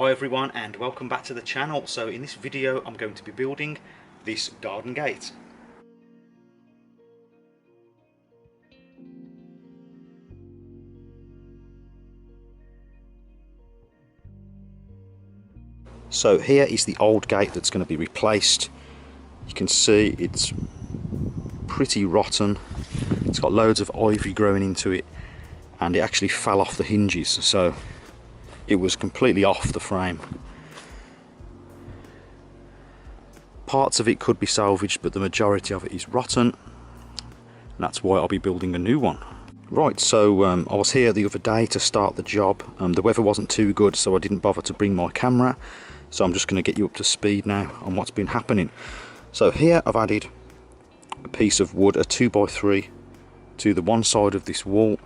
Hi everyone and welcome back to the channel. So in this video I'm going to be building this garden gate. So here is the old gate that's going to be replaced. You can see it's pretty rotten. It's got loads of ivy growing into it and it actually fell off the hinges, so it was completely off the frame. Parts of it could be salvaged, but the majority of it is rotten. And that's why I'll be building a new one. Right, so I was here the other day to start the job. The weather wasn't too good, so I didn't bother to bring my camera. So I'm just going to get you up to speed now on what's been happening. So here I've added a piece of wood, a 2x3, to the one side of this wall.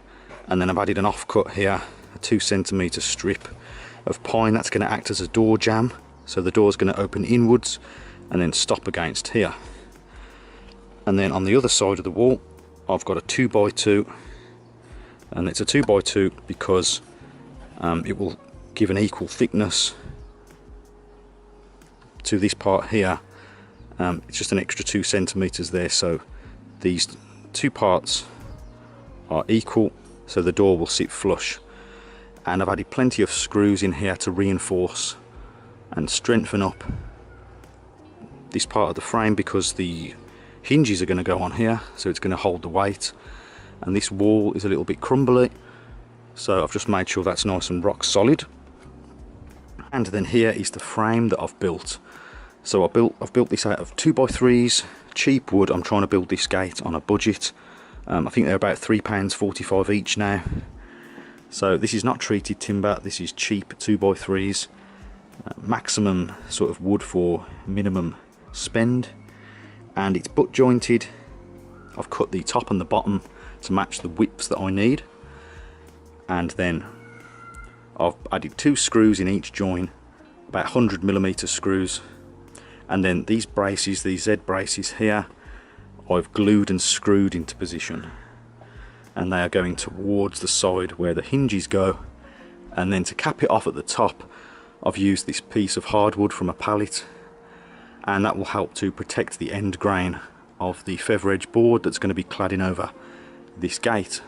And then I've added an offcut here, a 2cm strip of pine that's going to act as a door jamb. So the door's going to open inwards and then stop against here. And then on the other side of the wall I've got a 2x2, and it's a 2x2 because it will give an equal thickness to this part here. It's just an extra 2cm there, so these two parts are equal, so the door will sit flush. And I've added plenty of screws in here to reinforce and strengthen up this part of the frame, because the hinges are going to go on here, so it's going to hold the weight. And this wall is a little bit crumbly, so I've just made sure that's nice and rock solid. And then here is the frame that I've built. So I've built this out of 2x3s, cheap wood. I'm trying to build this gate on a budget. I think they're about £3.45 each now. So this is not treated timber, this is cheap 2x3s. Maximum sort of wood for minimum spend. And it's butt jointed. I've cut the top and the bottom to match the widths that I need. And then I've added 2 screws in each join, about 100mm screws. And then these braces, these Z braces here, I've glued and screwed into position, and they are going towards the side where the hinges go. And then to cap it off at the top, I've used this piece of hardwood from a pallet, and that will help to protect the end grain of the feather edge board that's going to be cladding over this gate.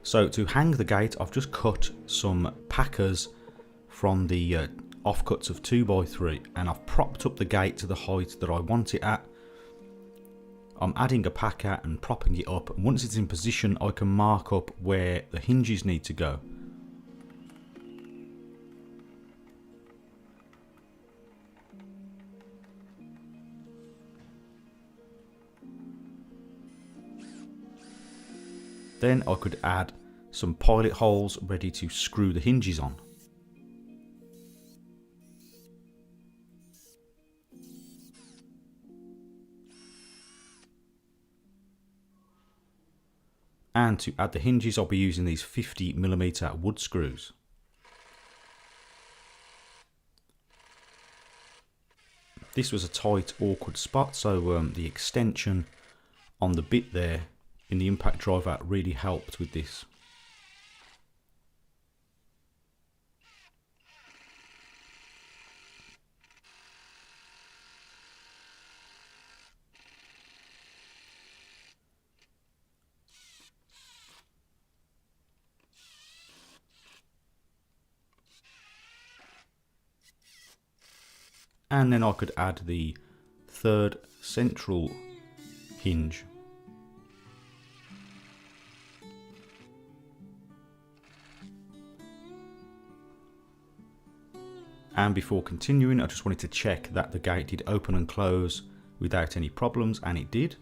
So to hang the gate, I've just cut some packers from the offcuts of 2x3, and I've propped up the gate to the height that I want it at. I'm adding a packer and propping it up, and once it's in position I can mark up where the hinges need to go. Then I could add some pilot holes ready to screw the hinges on. And to add the hinges, I'll be using these 50mm wood screws. This was a tight, awkward spot, so the extension on the bit there in the impact driver really helped with this. And then I could add the third central hinge. And before continuing, I just wanted to check that the gate did open and close without any problems, and it did.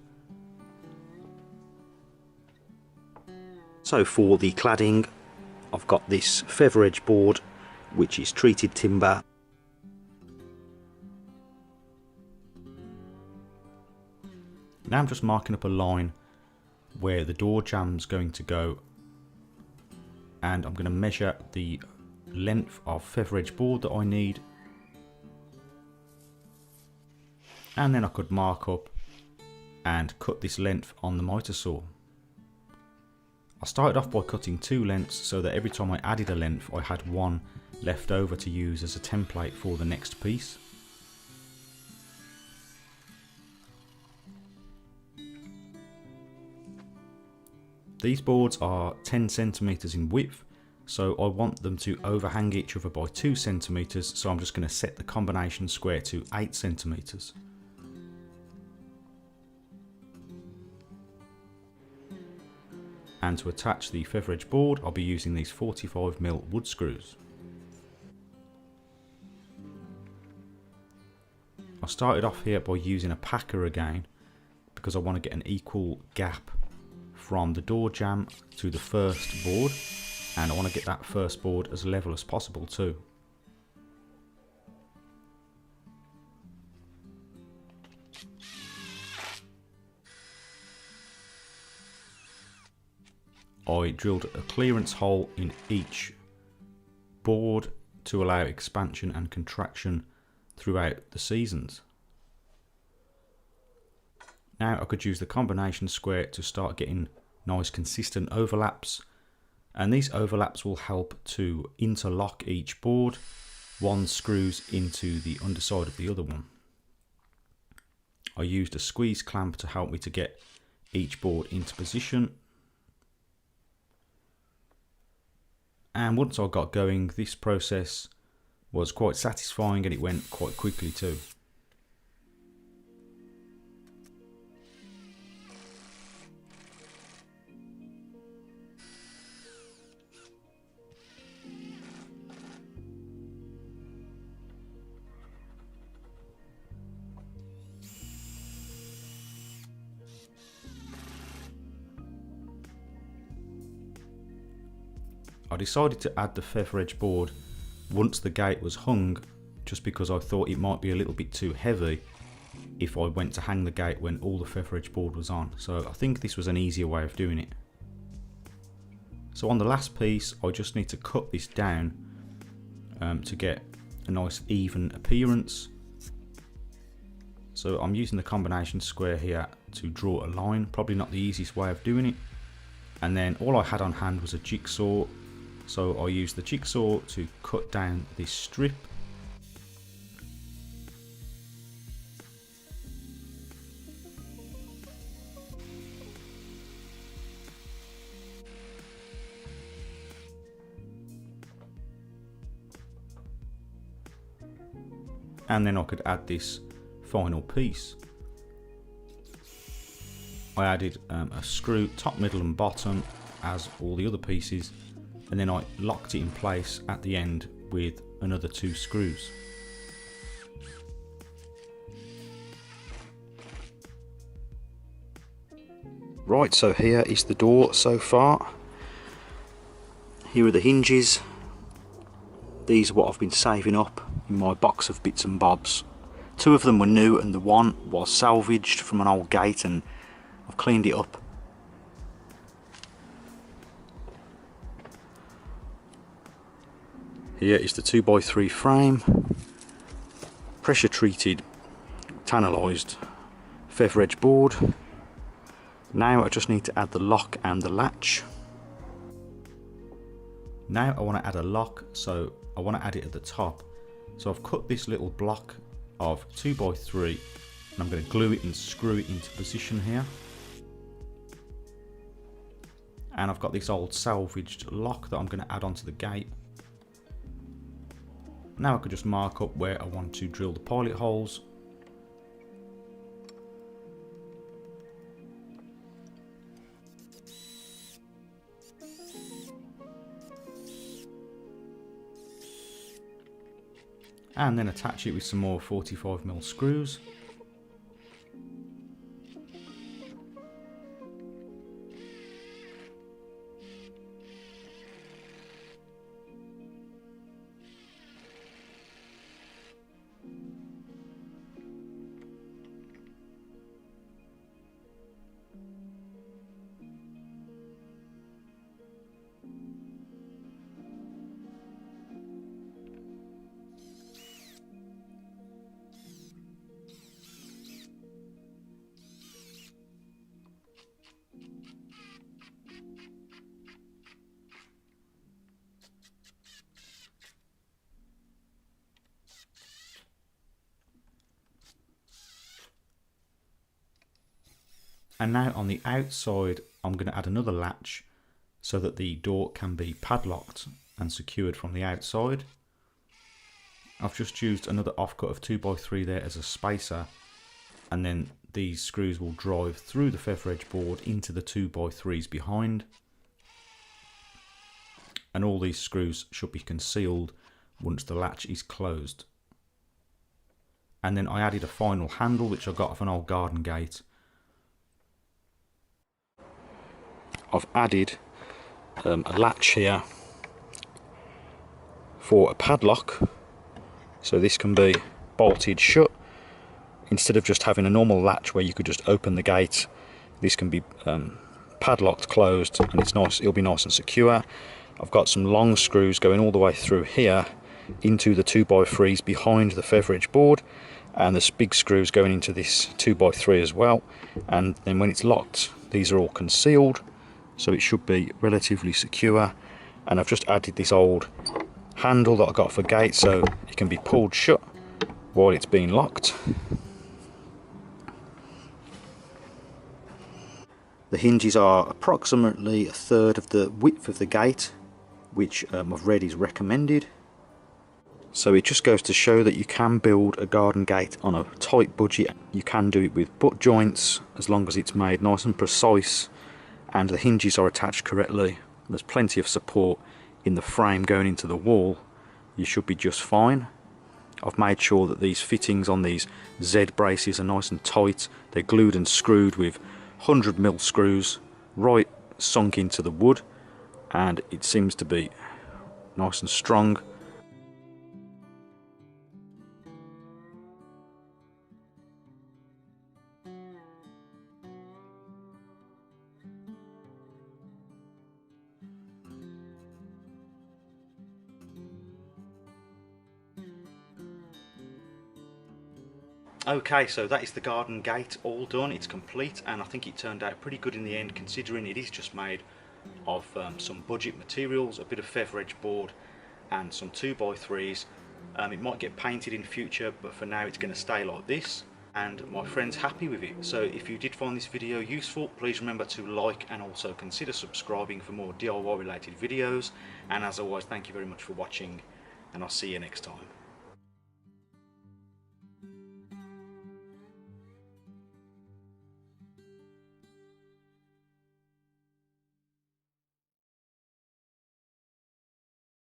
So for the cladding, I've got this feather edge board, which is treated timber. Now I'm just marking up a line where the door jamb's going to go, and I'm going to measure the length of feather edge board that I need, and then I could mark up and cut this length on the miter saw. I started off by cutting 2 lengths so that every time I added a length I had one left over to use as a template for the next piece. These boards are 10 centimeters in width, so I want them to overhang each other by 2 centimeters, so I'm just going to set the combination square to 8 centimeters. And to attach the feather edge board, I'll be using these 45mm wood screws. I started off here by using a packer again, because I want to get an equal gap from the door jamb to the first board, and I want to get that first board as level as possible too. I drilled a clearance hole in each board to allow expansion and contraction throughout the seasons. Now I could use the combination square to start getting nice consistent overlaps, and these overlaps will help to interlock each board. One screws into the underside of the other one. I used a squeeze clamp to help me to get each board into position. And once I got going, this process was quite satisfying and it went quite quickly too. I decided to add the feather edge board once the gate was hung, just because I thought it might be a little bit too heavy if I went to hang the gate when all the feather edge board was on. So I think this was an easier way of doing it. So on the last piece, I just need to cut this down to get a nice even appearance. So I'm using the combination square here to draw a line, probably not the easiest way of doing it. And then all I had on hand was a jigsaw. So I used the jigsaw to cut down this strip. And then I could add this final piece. I added a screw top, middle and bottom as all the other pieces, and then I locked it in place at the end with another 2 screws. Right, so here is the door so far. Here are the hinges. These are what I've been saving up in my box of bits and bobs. 2 of them were new and the one was salvaged from an old gate, and I've cleaned it up. Here is the 2x3 frame, pressure treated, tannalised feather edge board. Now I just need to add the lock and the latch. Now I want to add a lock, so I want to add it at the top. So I've cut this little block of 2x3 and I'm going to glue it and screw it into position here. And I've got this old salvaged lock that I'm going to add onto the gate. Now I could just mark up where I want to drill the pilot holes. And then attach it with some more 45mm screws. And now on the outside, I'm going to add another latch so that the door can be padlocked and secured from the outside. I've just used another offcut of 2x3 there as a spacer, and then these screws will drive through the feather edge board into the 2x3s behind. And all these screws should be concealed once the latch is closed. And then I added a final handle which I got off an old garden gate. I've added a latch here for a padlock, so this can be bolted shut. Instead of just having a normal latch where you could just open the gate, this can be padlocked closed, and it's nice. It'll be nice and secure. I've got some long screws going all the way through here into the 2x3s behind the feather edge board, and there's big screws going into this 2x3 as well. And then when it's locked, these are all concealed, so it should be relatively secure. And I've just added this old handle that I got for gate, so it can be pulled shut while it's being locked. The hinges are approximately 1/3 of the width of the gate, which I've read is recommended. So it just goes to show that you can build a garden gate on a tight budget. You can do it with butt joints as long as it's made nice and precise and the hinges are attached correctly. There's plenty of support in the frame going into the wall. You should be just fine. I've made sure that these fittings on these Z braces are nice and tight. They're glued and screwed with 100mm screws right sunk into the wood, and it seems to be nice and strong. Okay, so that is the garden gate all done. It's complete, and I think it turned out pretty good in the end, considering it is just made of some budget materials, a bit of feather edge board and some 2x3s. It might get painted in future, but for now it's going to stay like this, and my friend's happy with it. So if you did find this video useful, please remember to like and also consider subscribing for more DIY related videos. And as always, thank you very much for watching, and I'll see you next time.